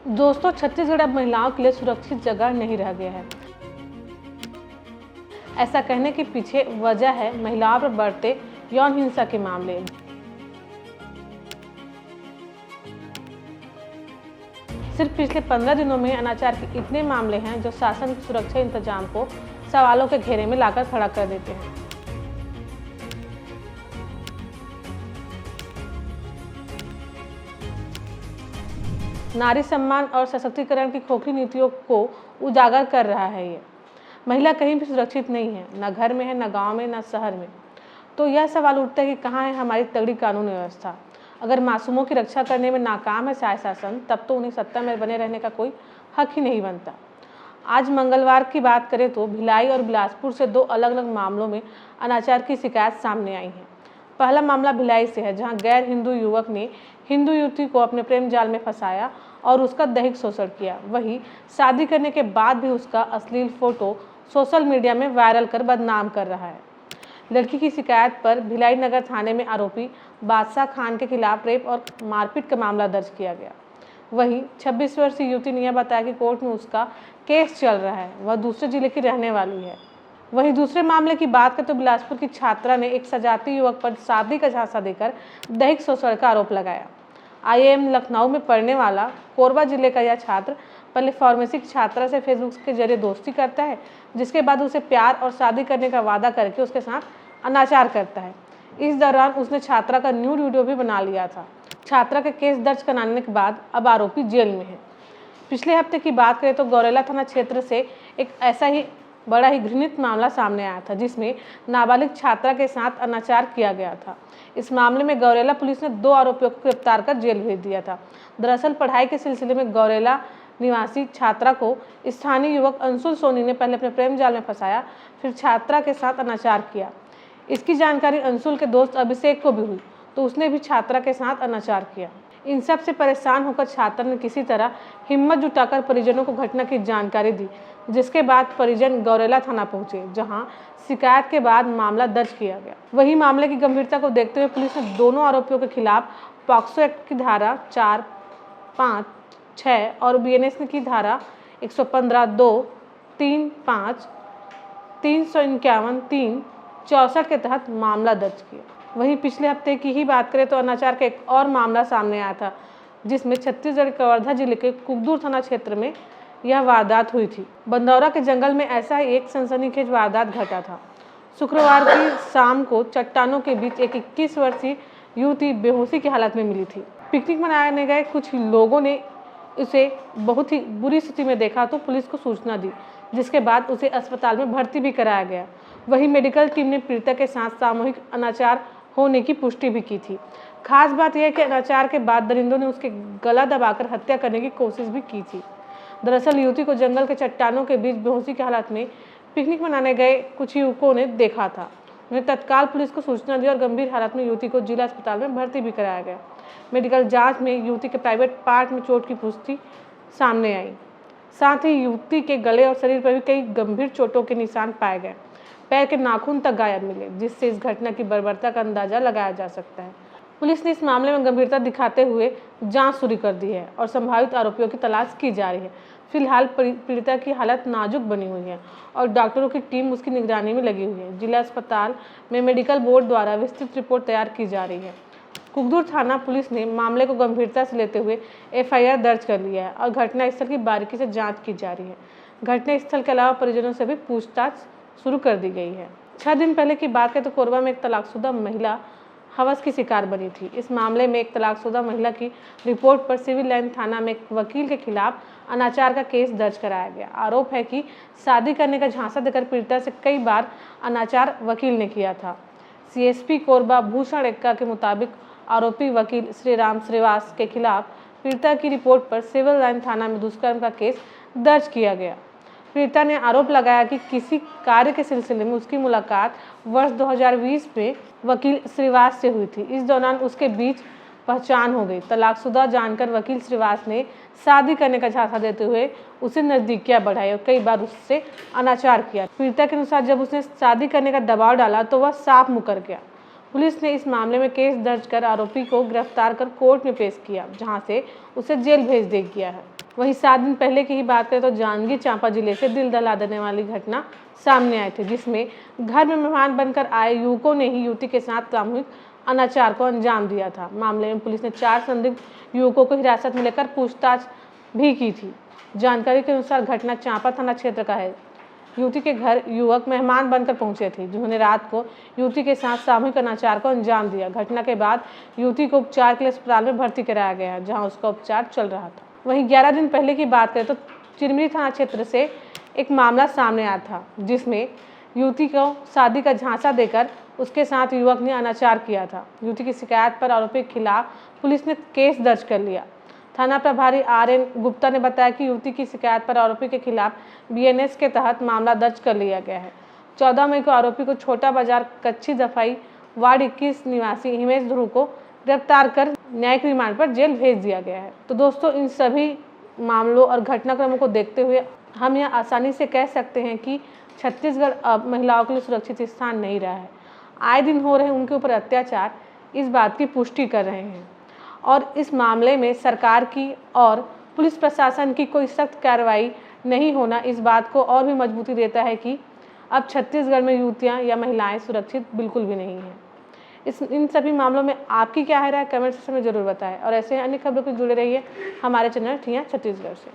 दोस्तों, छत्तीसगढ़ अब महिलाओं के लिए सुरक्षित जगह नहीं रह गया है। ऐसा कहने के पीछे वजह है महिलाओं पर बढ़ते यौन हिंसा के मामले। सिर्फ पिछले 15 दिनों में अनाचार के इतने मामले हैं जो शासन की सुरक्षा इंतजाम को सवालों के घेरे में लाकर खड़ा कर देते हैं। नारी सम्मान और सशक्तिकरण की खोखली नीतियों को उजागर कर रहा है। ये महिला कहीं भी सुरक्षित नहीं है, न घर में है, न गांव में, न शहर में। तो यह सवाल उठता है कि कहाँ है हमारी तगड़ी कानून व्यवस्था। अगर मासूमों की रक्षा करने में नाकाम है शासन, तब तो उन्हें सत्ता में बने रहने का कोई हक ही नहीं बनता। आज मंगलवार की बात करें तो भिलाई और बिलासपुर से दो अलग अलग मामलों में अनाचार की शिकायत सामने आई है। पहला मामला भिलाई से है, जहां गैर हिंदू युवक ने हिंदू युवती को अपने प्रेम जाल में फंसाया और उसका दैहिक शोषण किया। वहीं शादी करने के बाद भी उसका अश्लील फोटो सोशल मीडिया में वायरल कर बदनाम कर रहा है। लड़की की शिकायत पर भिलाई नगर थाने में आरोपी बादशाह खान के खिलाफ रेप और मारपीट का मामला दर्ज किया गया। वहीं 26 वर्षीय युवती ने यह बताया कि कोर्ट में उसका केस चल रहा है, वह दूसरे जिले की रहने वाली है। वहीं दूसरे मामले की बात करें तो बिलासपुर की छात्रा ने एक सजाती युवक पर शादी का झांसा देकर दैहिक शोषण का आरोप लगाया। IIM लखनऊ में पढ़ने वाला कोरबा जिले का यह छात्र पहले फार्मेसी की छात्रा से फेसबुक के जरिए दोस्ती करता है, जिसके बाद उसे प्यार और शादी करने का वादा करके उसके साथ अनाचार करता है। इस दौरान उसने छात्रा का न्यूड वीडियो भी बना लिया था। छात्रा के केस दर्ज कराने के बाद अब आरोपी जेल में है। पिछले हफ्ते की बात करें तो गौरेला थाना क्षेत्र से एक ऐसा ही बड़ा ही घृणित मामला सामने आया था, जिसमें नाबालिग छात्रा के साथ अनाचार किया गया था। इस मामले में गौरेला पुलिस ने 2 आरोपियों को गिरफ्तार कर जेल भेज दिया था। दरअसल पढ़ाई के सिलसिले में गौरेला निवासी छात्रा को स्थानीय युवक अंशुल सोनी ने पहले अपने प्रेम जाल में फंसाया, फिर छात्रा के साथ अनाचार किया। इसकी जानकारी अंशुल के दोस्त अभिषेक को भी हुई, तो उसने भी छात्रा के साथ अनाचार किया। इन सब से परेशान होकर छात्र ने किसी तरह हिम्मत जुटाकर परिजनों को घटना की जानकारी दी, जिसके बाद परिजन गौरेला थाना पहुंचे, जहां शिकायत के बाद मामला दर्ज किया गया। वहीं मामले की गंभीरता को देखते हुए पुलिस ने दोनों आरोपियों के खिलाफ पॉक्सो एक्ट की धारा 4, 5, 6 और BNS की धारा 115, 2, 3, 5, 351, 3, 64 के तहत मामला दर्ज किया। वहीं पिछले हफ्ते की ही बात करें तो अनाचार का एक और मामला सामने आया था, जिसमें छत्तीसगढ़ के कवर्धा जिले के कुकदूर थाना क्षेत्र में यह वारदात हुई थी। बंदौरा के जंगल में ऐसा ही एक सनसनीखेज वारदात घटा था। शुक्रवार की शाम को चट्टानों के बीच एक 21 वर्षीय युवती बेहोशी की हालत में मिली थी। पिकनिक मनाने गए कुछ लोगों ने उसे बहुत ही बुरी स्थिति में देखा तो पुलिस को सूचना दी, जिसके बाद उसे अस्पताल में भर्ती भी कराया गया। वहीं मेडिकल टीम ने पीड़िता के साथ सामूहिक अनाचार होने की पुष्टि भी की थी। खास बात यह है कि अनाचार के बाद दरिंदों ने उसके गला दबाकर हत्या करने की कोशिश भी की थी। दरअसल युवती को जंगल के चट्टानों के बीच बेहोशी की हालत में पिकनिक मनाने गए कुछ युवकों ने देखा था। उन्हें तत्काल पुलिस को सूचना दी और गंभीर हालत में युवती को जिला अस्पताल में भर्ती भी कराया गया। मेडिकल जांच में युवती के प्राइवेट पार्ट में चोट की पुष्टि सामने आई। साथ ही युवती के गले और शरीर पर भी कई गंभीर चोटों के निशान पाए गए। पैर के नाखून तक गायब मिले, जिससे इस घटना की बर्बरता का अंदाजा लगाया जा सकता है। पुलिस ने इस मामले में गंभीरता दिखाते हुए जांच शुरू कर दी है और संभावित आरोपियों की तलाश की जा रही है। फिलहाल पीड़िता की हालत नाजुक बनी हुई है और डॉक्टरों की टीम उसकी निगरानी में लगी हुई है। जिला अस्पताल में मेडिकल बोर्ड द्वारा विस्तृत रिपोर्ट तैयार की जा रही है। कुकदूर थाना पुलिस ने मामले को गंभीरता से लेते हुए FIR दर्ज कर लिया है और घटनास्थल की बारीकी से जाँच की जा रही है। घटनास्थल के अलावा परिजनों से भी पूछताछ शुरू कर दी गई है। 6 दिन पहले की बात करें तो कोरबा में एक तलाकशुदा महिला हवस की शिकार बनी थी। इस मामले में एक तलाकशुदा महिला की रिपोर्ट पर सिविल लाइन थाना में एक वकील के खिलाफ अनाचार का केस दर्ज कराया गया। आरोप है कि शादी करने का झांसा देकर पीड़िता से कई बार अनाचार वकील ने किया था। CSP कोरबा भूषण एक्का के मुताबिक आरोपी वकील श्री राम श्रीवास के खिलाफ पीड़िता की रिपोर्ट पर सिविल लाइन थाना में दुष्कर्म का केस दर्ज किया गया। पीड़िता ने आरोप लगाया कि किसी कार्य के सिलसिले में उसकी मुलाकात वर्ष 2020 में वकील श्रीवास से हुई थी। इस दौरान उसके बीच पहचान हो गई। तलाकशुदा जानकर वकील श्रीवास ने शादी करने का झांसा देते हुए उसे नजदीकियां बढ़ाई और कई बार उससे अनाचार किया। पीड़िता के अनुसार जब उसने शादी करने का दबाव डाला तो वह साफ मुकर गया। पुलिस ने इस मामले में केस दर्ज कर आरोपी को गिरफ्तार कर कोर्ट में पेश किया, जहां से उसे जेल भेज दिया गया है। वहीं 7 दिन पहले की ही बात करें तो जांजगीर चांपा जिले से दिल दहला देने वाली घटना सामने आई थी, जिसमें घर में मेहमान बनकर आए युवकों ने ही युवती के साथ सामूहिक अनाचार को अंजाम दिया था। मामले में पुलिस ने 4 संदिग्ध युवकों को हिरासत में लेकर पूछताछ भी की थी। जानकारी के अनुसार घटना चांपा थाना क्षेत्र का है। युवती के घर युवक मेहमान बनकर पहुंचे थे, जिन्होंने रात को युवती के साथ सामूहिक अनाचार को अंजाम दिया। घटना के बाद युवती को उपचार के लिए अस्पताल में भर्ती कराया गया, जहां उसका उपचार चल रहा था। वहीं 11 दिन पहले की बात करें तो चिरमिरी थाना क्षेत्र से एक मामला सामने आया था, जिसमें युवती को शादी का झांसा देकर उसके साथ युवक ने अनाचार किया था। युवती की शिकायत पर आरोपी के खिलाफ पुलिस ने केस दर्ज कर लिया। थाना प्रभारी RN गुप्ता ने बताया कि युवती की शिकायत पर आरोपी के खिलाफ BNS के तहत मामला दर्ज कर लिया गया है। 14 मई को आरोपी को छोटा बाजार कच्ची दफाई वार्ड 21 निवासी हिमेश ध्रुव को गिरफ्तार कर न्यायिक रिमांड पर जेल भेज दिया गया है। तो दोस्तों, इन सभी मामलों और घटनाक्रमों को देखते हुए हम यह आसानी से कह सकते हैं कि छत्तीसगढ़ अब महिलाओं के लिए सुरक्षित स्थान नहीं रहा है। आए दिन हो रहे उनके ऊपर अत्याचार इस बात की पुष्टि कर रहे हैं, और इस मामले में सरकार की और पुलिस प्रशासन की कोई सख्त कार्रवाई नहीं होना इस बात को और भी मजबूती देता है कि अब छत्तीसगढ़ में युवतियां या महिलाएं सुरक्षित बिल्कुल भी नहीं हैं। इन सभी मामलों में आपकी क्या राय है, कमेंट सेक्शन में जरूर बताएं, और ऐसे अन्य खबरों से जुड़े रहिए हमारे चैनल ठिया छत्तीसगढ़ से।